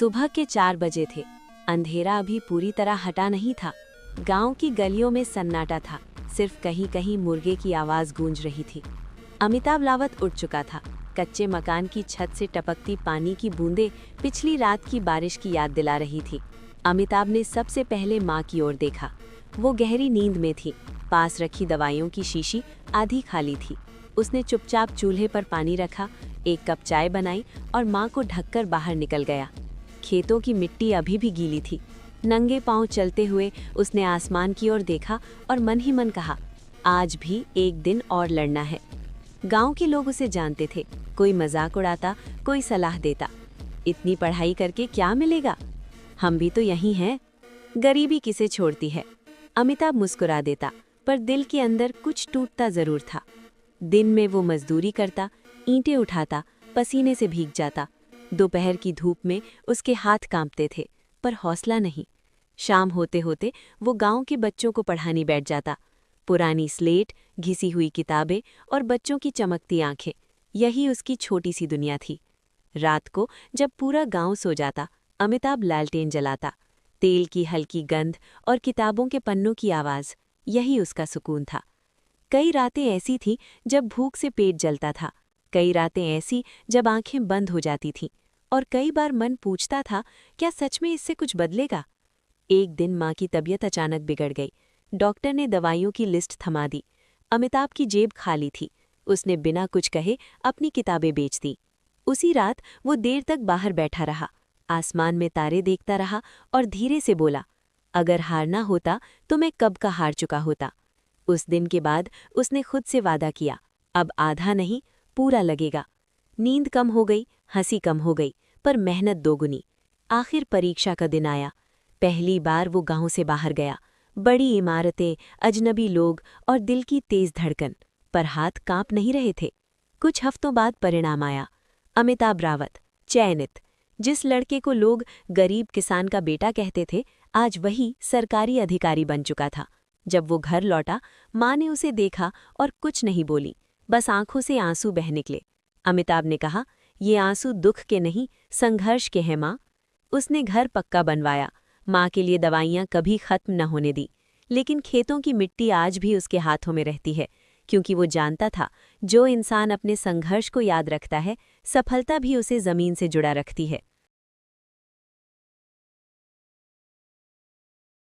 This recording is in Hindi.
सुबह के 4 बजे थे। अंधेरा अभी पूरी तरह हटा नहीं था। गांव की गलियों में सन्नाटा था, सिर्फ कहीं कहीं मुर्गे की आवाज़ गूंज रही थी। अमिताभ रावत उठ चुका था। कच्चे मकान की छत से टपकती पानी की बूंदें पिछली रात की बारिश की याद दिला रही थी। अमिताभ ने सबसे पहले माँ की ओर देखा। वो गहरी नींद में थी। पास रखी दवाइयों की शीशी आधी खाली थी। उसने चुपचाप चूल्हे पर पानी रखा, एक कप चाय बनाई और माँ को ढककर बाहर निकल गया। खेतों की मिट्टी अभी भी गीली थी। नंगे पांव चलते हुए उसने आसमान की ओर देखा और मन ही मन कहा, आज भी एक दिन और लड़ना है। गांव के लोग उसे जानते थे। कोई मजाक उड़ाता, कोई सलाह देता। इतनी पढ़ाई करके क्या मिलेगा? हम भी तो यही हैं। गरीबी किसे छोड़ती है? अमिताभ मुस्कुरा देता, पर दिल के अंदर कुछ टूटता जरूर था। दिन में वो मजदूरी करता, ईंटें उठाता, पसीने से भीग जाता। दोपहर की धूप में उसके हाथ कांपते थे, पर हौसला नहीं। शाम होते होते वो गांव के बच्चों को पढ़ाने बैठ जाता। पुरानी स्लेट, घिसी हुई किताबें और बच्चों की चमकती आंखें, यही उसकी छोटी सी दुनिया थी। रात को जब पूरा गांव सो जाता, अमिताभ लालटेन जलाता। तेल की हल्की गंध और किताबों के पन्नों की आवाज़, यही उसका सुकून था। कई रातें ऐसी थीं जब भूख से पेट जलता था, कई रातें ऐसी जब आंखें बंद हो जाती थीं, और कई बार मन पूछता था, क्या सच में इससे कुछ बदलेगा? एक दिन माँ की तबीयत अचानक बिगड़ गई। डॉक्टर ने दवाइयों की लिस्ट थमा दी। अमिताभ की जेब खाली थी। उसने बिना कुछ कहे अपनी किताबें बेच दी। उसी रात वो देर तक बाहर बैठा रहा, आसमान में तारे देखता रहा और धीरे से बोला, अगर हारना होता तो मैं कब का हार चुका होता। उस दिन के बाद उसने खुद से वादा किया, अब आधा नहीं, पूरा लगेगा। नींद कम हो गई, हंसी कम हो गई, पर मेहनत दोगुनी। आखिर परीक्षा का दिन आया। पहली बार वो गांव से बाहर गया। बड़ी इमारतें, अजनबी लोग और दिल की तेज धड़कन, पर हाथ कांप नहीं रहे थे। कुछ हफ्तों बाद परिणाम आया। अमिताभ रावत चयनित। जिस लड़के को लोग गरीब किसान का बेटा कहते थे, आज वही सरकारी अधिकारी बन चुका था। जब वो घर लौटा, माँ ने उसे देखा और कुछ नहीं बोली, बस आंखों से आंसू बह निकले। अमिताभ ने कहा, ये आंसू दुख के नहीं, संघर्ष के हैं माँ। उसने घर पक्का बनवाया, माँ के लिए दवाइयाँ कभी खत्म न होने दी। लेकिन खेतों की मिट्टी आज भी उसके हाथों में रहती है, क्योंकि वो जानता था, जो इंसान अपने संघर्ष को याद रखता है, सफलता भी उसे ज़मीन से जुड़ा रखती है।